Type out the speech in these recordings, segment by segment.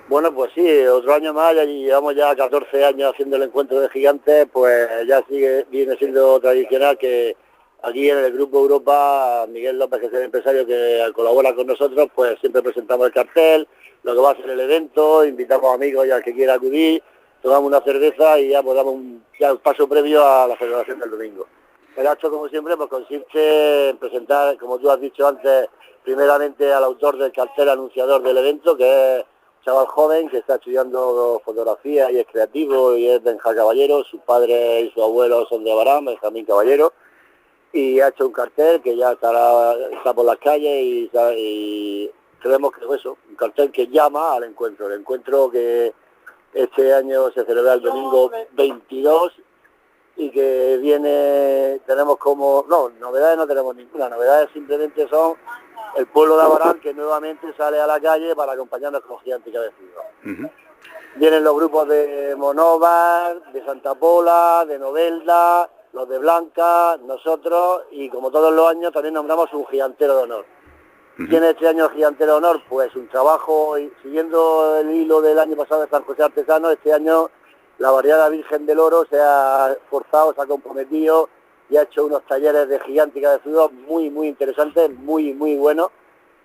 Bueno, pues sí, otro año más, ya llevamos ya 14 años haciendo el encuentro de gigantes, pues ya viene siendo tradicional que aquí en el Grupo Europa, Miguel López, que es el empresario que colabora con nosotros, pues siempre presentamos el cartel, lo que va a ser el evento, invitamos amigos y al que quiera acudir, tomamos una cerveza y ya pues damos un paso previo a la celebración del domingo. El acto, como siempre, pues consiste en presentar, como tú has dicho antes, primeramente al autor del cartel anunciador del evento, que es chaval joven que está estudiando fotografía y es creativo y es Benja Caballero, su padre y su abuelo son de Barán, Benjamín Caballero, y ha hecho un cartel que ya está por las calles y creemos que es eso, un cartel que llama al encuentro, el encuentro que este año se celebra el domingo 22 y que tenemos novedades no tenemos ninguna, novedades simplemente son el pueblo de Abarán que nuevamente sale a la calle para acompañarnos con Gigante Cabecido. Uh-huh. Vienen los grupos de Monóvar, de Santa Pola, de Novelda, los de Blanca, nosotros, y como todos los años también nombramos un gigantero de honor. Uh-huh. ¿Quién es este año el gigantero de honor? Pues un trabajo, siguiendo el hilo del año pasado de San José Artesano, este año la variada Virgen del Oro se ha esforzado, se ha comprometido y ha hecho unos talleres de gigántica de ciudad muy, muy interesantes, muy, muy buenos.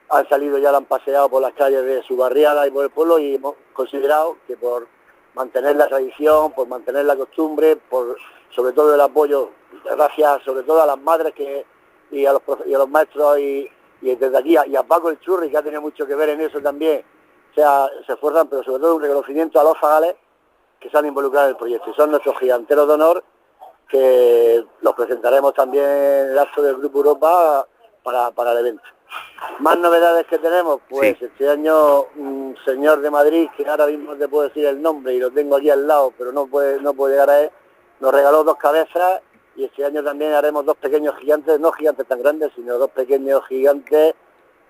Han salido, ya la han paseado por las calles de su barriada y por el pueblo y hemos considerado que por mantener la tradición, por mantener la costumbre, por sobre todo el apoyo, gracias sobre todo a las madres y a los maestros y desde aquí, y a Paco el Churri, que ha tenido mucho que ver en eso también, o sea, se esfuerzan, pero sobre todo un reconocimiento a los zagales que se han involucrado en el proyecto, y son nuestros giganteros de honor, que los presentaremos también en el acto del Grupo Europa para el evento. Más novedades que tenemos, pues sí. Este año un señor de Madrid, que ahora mismo te puedo decir el nombre y lo tengo aquí al lado, pero no puede llegar a él, nos regaló 2 cabezas y este año también haremos 2 pequeños gigantes, no gigantes tan grandes, sino 2 pequeños gigantes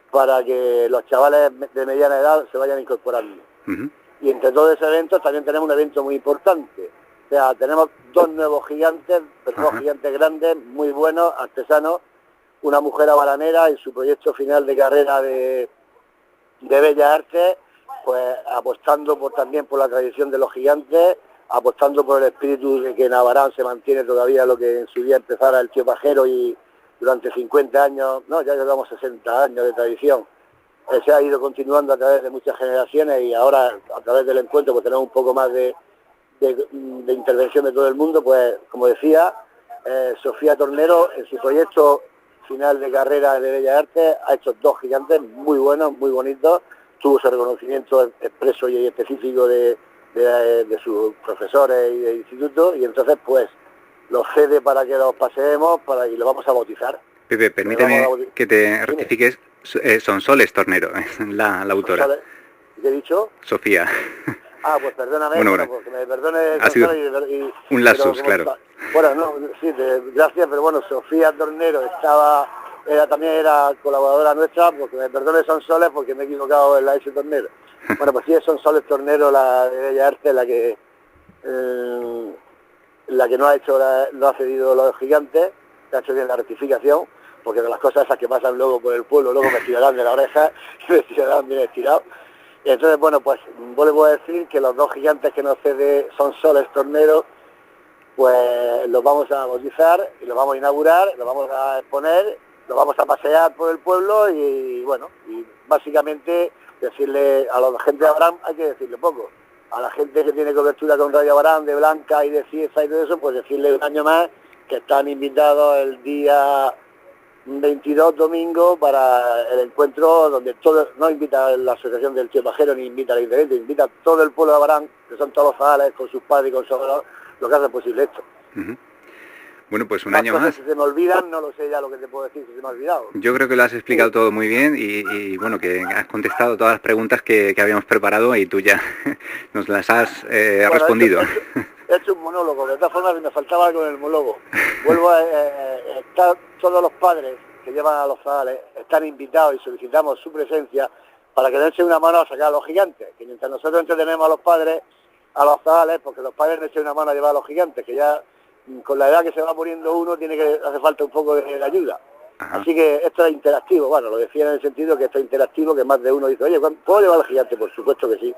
para que los chavales de mediana edad se vayan incorporando. Uh-huh. Y entre todos esos eventos también tenemos un evento muy importante. O sea, tenemos 2 nuevos gigantes, pero 2 gigantes grandes, muy buenos, artesanos, una mujer abaranera en su proyecto final de carrera de Bellas Artes, pues apostando también por la tradición de los gigantes, apostando por el espíritu de que en Abarán se mantiene todavía lo que en su día empezara el tío Pajero y durante 50 años, no, ya llevamos 60 años de tradición. Se ha ido continuando a través de muchas generaciones y ahora a través del encuentro pues tenemos un poco más de intervención de todo el mundo, pues como decía, Sofía Tornero en su proyecto final de carrera de Bellas Artes ha hecho 2 gigantes muy buenos, muy bonitos, tuvo su reconocimiento expreso y específico de sus profesores y de instituto, y entonces pues los cede para que los paseemos y los vamos a bautizar. Pepe, permíteme que te rectifiques, Sonsoles Tornero, la autora. Sonsoles, ¿qué he dicho? Sofía. Ah, pues perdóname, bueno, porque me perdone. Ha sido un lapsus, claro. Bueno, no, sí, gracias, pero bueno, Sofía Tornero también era colaboradora nuestra, porque me perdone Sonsoles porque me he equivocado en la S Tornero. Bueno, pues sí, es Sonsoles Tornero, la de Bellas Artes, la que no ha cedido los gigantes, que ha hecho bien la rectificación, porque de las cosas esas que pasan luego por el pueblo, luego me tirarán de la oreja y me tirarán bien estirado. Y entonces, bueno, pues vuelvo a decir que los 2 gigantes que nos cede Sonsoles Tornero, pues los vamos a bautizar y los vamos a inaugurar, los vamos a exponer, los vamos a pasear por el pueblo y bueno, y básicamente decirle a la gente de Abarán, hay que decirle poco. A la gente que tiene cobertura con Radio Abarán, de Blanca y de Cieza y todo eso, pues decirle un año más que están invitados el día 22 domingo para el encuentro donde no invita la asociación del Tío Pajero ni invita al intendente, invita a todo el pueblo de Abarán, que son todos los zagales con sus padres y con sus abuelos, lo que hace posible esto. Uh-huh. Bueno, pues un año más. Si se me olvidan, no lo sé ya lo que te puedo decir, si se me ha olvidado. Yo creo que lo has explicado todo muy bien y bueno, que has contestado todas las preguntas que habíamos preparado y tú ya nos las has respondido. He hecho un monólogo, de todas formas me faltaba algo en el monólogo. Vuelvo a estar todos los padres que llevan a los zagales, están invitados y solicitamos su presencia para que den una mano a sacar a los gigantes, que mientras nosotros entretenemos a los padres, a los zagales, porque los padres no echen una mano a llevar a los gigantes, que ya con la edad que se va poniendo uno hace falta un poco de ayuda. Ajá. Así que esto es interactivo, bueno, lo decía en el sentido que esto es interactivo, que más de uno dice, oye, ¿puedo llevar al gigante? Por supuesto que sí.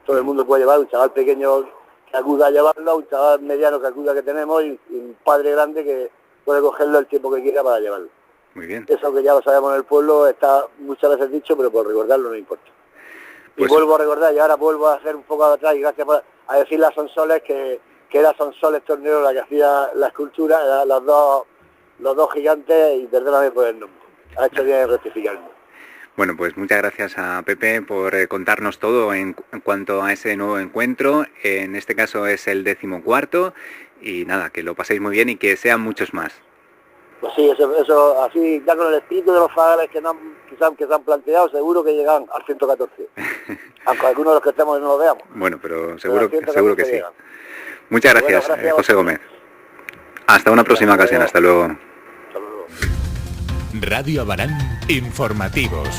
todo el mundo puede llevar, un chaval pequeño que acuda a llevarlo, un chaval mediano que acuda que tenemos y un padre grande que puede cogerlo el tiempo que quiera para llevarlo. Muy bien. Eso que ya lo sabemos en el pueblo está muchas veces dicho, pero por recordarlo no importa. Pues... Y vuelvo a recordar, y ahora vuelvo a hacer un poco atrás, y gracias a decirle a Sonsoles que era Sonsoles Tornero la que hacía la escultura, los dos gigantes, y perdóname por el nombre. Ha hecho bien en rectificarme. Bueno, pues muchas gracias a Pepe por contarnos todo en cuanto a ese nuevo encuentro. En este caso es el 14º y nada, que lo paséis muy bien y que sean muchos más. Pues sí, eso así, ya con el espíritu de los fagales que se han planteado, seguro que llegan al 114. Aunque algunos de los que estemos no lo veamos. Bueno, pero seguro que sí. Llegan. Muchas gracias, José Gómez. Hasta una próxima ocasión, hasta luego. Radio Abarán, informativos.